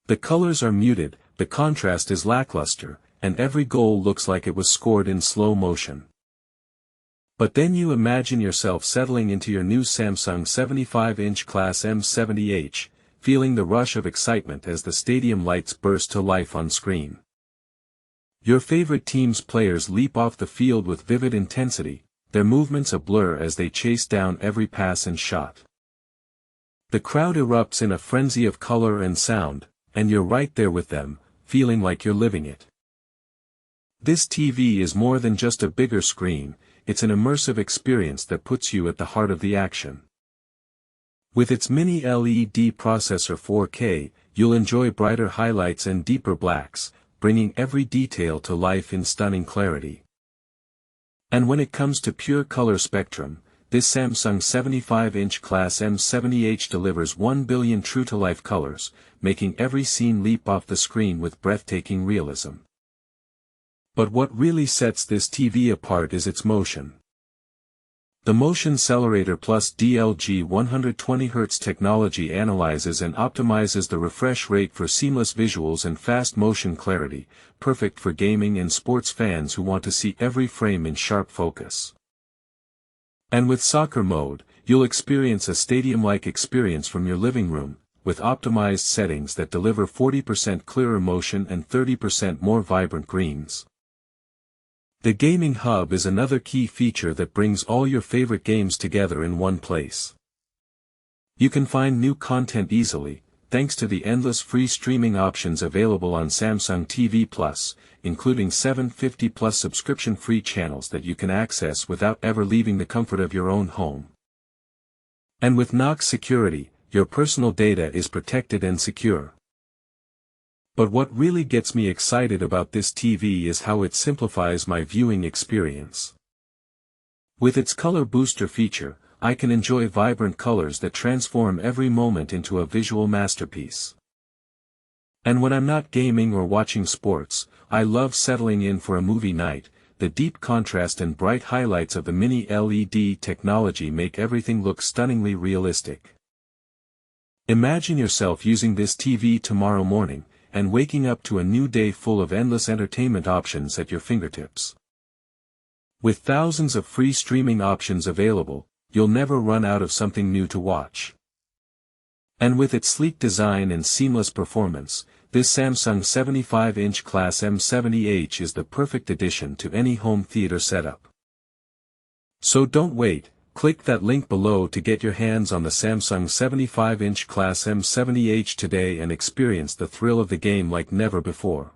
The colors are muted, the contrast is lackluster, and every goal looks like it was scored in slow motion. But then you imagine yourself settling into your new Samsung 75-inch Class M70H, feeling the rush of excitement as the stadium lights burst to life on screen. Your favorite team's players leap off the field with vivid intensity, their movements a blur as they chase down every pass and shot. The crowd erupts in a frenzy of color and sound, and you're right there with them, feeling like you're living it. This TV is more than just a bigger screen, it's an immersive experience that puts you at the heart of the action. With its Mini LED processor 4K, you'll enjoy brighter highlights and deeper blacks, bringing every detail to life in stunning clarity. And when it comes to pure color spectrum, this Samsung 75-inch Class M70H delivers 1 billion true-to-life colors, making every scene leap off the screen with breathtaking realism. But what really sets this TV apart is its motion. The Motion Xcelerator Plus DLG 120Hz technology analyzes and optimizes the refresh rate for seamless visuals and fast motion clarity, perfect for gaming and sports fans who want to see every frame in sharp focus. And with soccer mode, you'll experience a stadium-like experience from your living room, with optimized settings that deliver 40% clearer motion and 30% more vibrant greens. The Gaming Hub is another key feature that brings all your favorite games together in one place. You can find new content easily, thanks to the endless free streaming options available on Samsung TV Plus, including 750+ subscription-free channels that you can access without ever leaving the comfort of your own home. And with 𝐂𝐞𝐤 security, your personal data is protected and secure. But what really gets me excited about this TV is how it simplifies my viewing experience. With its color booster feature, I can enjoy vibrant colors that transform every moment into a visual masterpiece. And when I'm not gaming or watching sports, I love settling in for a movie night. The deep contrast and bright highlights of the Mini LED technology make everything look stunningly realistic. Imagine yourself using this TV tomorrow morning, and waking up to a new day full of endless entertainment options at your fingertips. With thousands of free streaming options available, you'll never run out of something new to watch. And with its sleek design and seamless performance, this Samsung 75-inch Class M70H is the perfect addition to any home theater setup. So don't wait, click that link below to get your hands on the Samsung 75-inch Class M70H today and experience the thrill of the game like never before.